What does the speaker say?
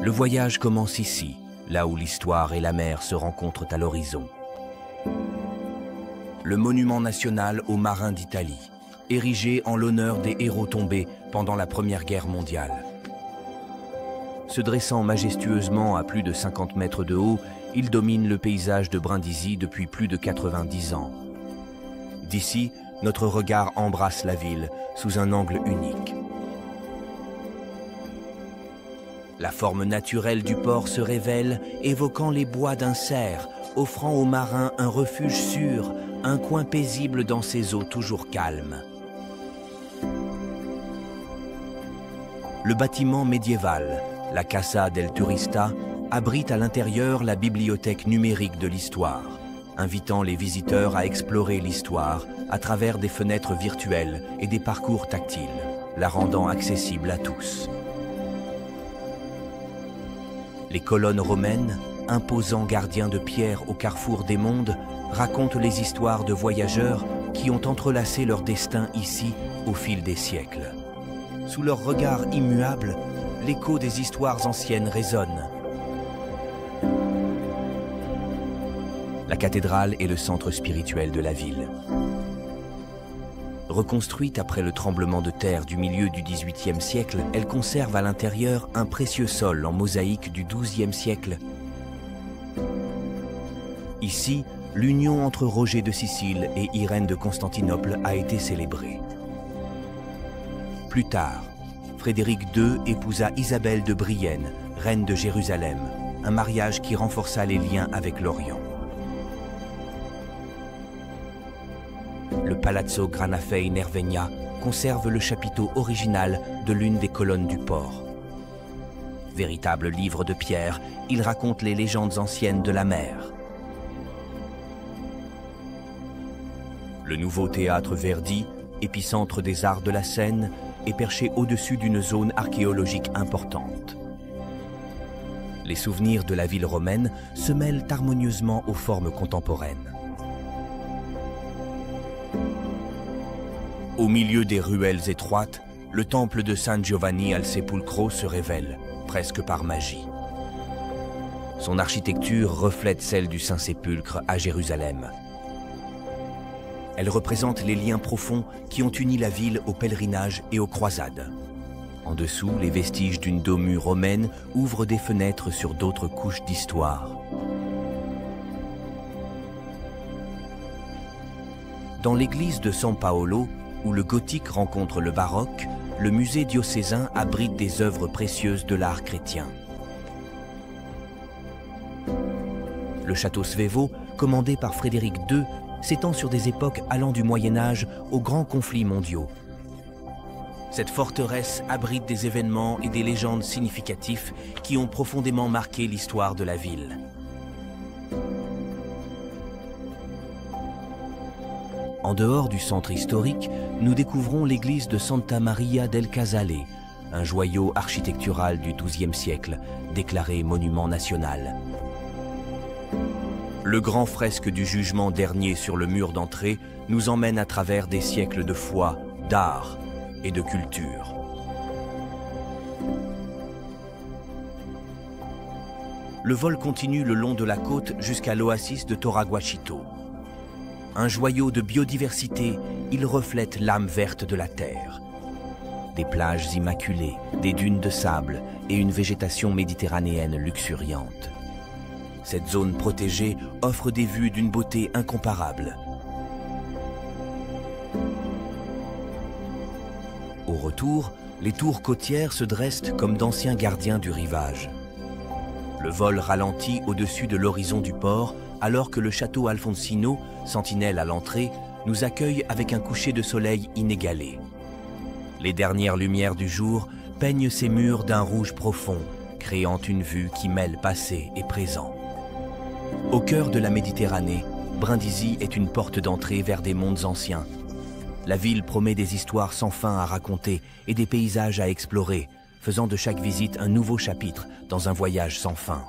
Le voyage commence ici, là où l'histoire et la mer se rencontrent à l'horizon. Le monument national aux marins d'Italie, érigé en l'honneur des héros tombés pendant la Première Guerre mondiale. Se dressant majestueusement à plus de 50 mètres de haut, il domine le paysage de Brindisi depuis plus de 90 ans. D'ici, notre regard embrasse la ville sous un angle unique. La forme naturelle du port se révèle, évoquant les bois d'un cerf, offrant aux marins un refuge sûr, un coin paisible dans ces eaux toujours calmes. Le bâtiment médiéval, la Casa del Turista, abrite à l'intérieur la bibliothèque numérique de l'histoire, invitant les visiteurs à explorer l'histoire à travers des fenêtres virtuelles et des parcours tactiles, la rendant accessible à tous. Les colonnes romaines, imposants gardiens de pierre au carrefour des mondes, racontent les histoires de voyageurs qui ont entrelacé leur destin ici au fil des siècles. Sous leur regard immuable, l'écho des histoires anciennes résonne. La cathédrale est le centre spirituel de la ville. Reconstruite après le tremblement de terre du milieu du XVIIIe siècle, elle conserve à l'intérieur un précieux sol en mosaïque du XIIe siècle. Ici, l'union entre Roger de Sicile et Irène de Constantinople a été célébrée. Plus tard, Frédéric II épousa Isabelle de Brienne, reine de Jérusalem, un mariage qui renforça les liens avec l'Orient. Le Palazzo Granafei Nervegna conserve le chapiteau original de l'une des colonnes du port. Véritable livre de pierre, il raconte les légendes anciennes de la mer. Le nouveau théâtre Verdi, épicentre des arts de la scène, est perché au-dessus d'une zone archéologique importante. Les souvenirs de la ville romaine se mêlent harmonieusement aux formes contemporaines. Au milieu des ruelles étroites, le temple de San Giovanni al Sepulcro se révèle, presque par magie. Son architecture reflète celle du Saint-Sépulcre à Jérusalem. Elle représente les liens profonds qui ont uni la ville au pèlerinage et aux croisades. En dessous, les vestiges d'une domue romaine ouvrent des fenêtres sur d'autres couches d'histoire. Dans l'église de San Paolo, où le gothique rencontre le baroque, le musée diocésain abrite des œuvres précieuses de l'art chrétien. Le château Svevo, commandé par Frédéric II, s'étend sur des époques allant du Moyen-Âge aux grands conflits mondiaux. Cette forteresse abrite des événements et des légendes significatifs qui ont profondément marqué l'histoire de la ville. En dehors du centre historique, nous découvrons l'église de Santa Maria del Casale, un joyau architectural du XIIe siècle, déclaré monument national. Le grand fresque du jugement dernier sur le mur d'entrée nous emmène à travers des siècles de foi, d'art et de culture. Le vol continue le long de la côte jusqu'à l'oasis de Toraguachito. Un joyau de biodiversité, il reflète l'âme verte de la terre. Des plages immaculées, des dunes de sable et une végétation méditerranéenne luxuriante. Cette zone protégée offre des vues d'une beauté incomparable. Au retour, les tours côtières se dressent comme d'anciens gardiens du rivage. Le vol ralentit au-dessus de l'horizon du port, alors que le château Alfonsino, sentinelle à l'entrée, nous accueille avec un coucher de soleil inégalé. Les dernières lumières du jour peignent ses murs d'un rouge profond, créant une vue qui mêle passé et présent. Au cœur de la Méditerranée, Brindisi est une porte d'entrée vers des mondes anciens. La ville promet des histoires sans fin à raconter et des paysages à explorer, faisant de chaque visite un nouveau chapitre dans un voyage sans fin.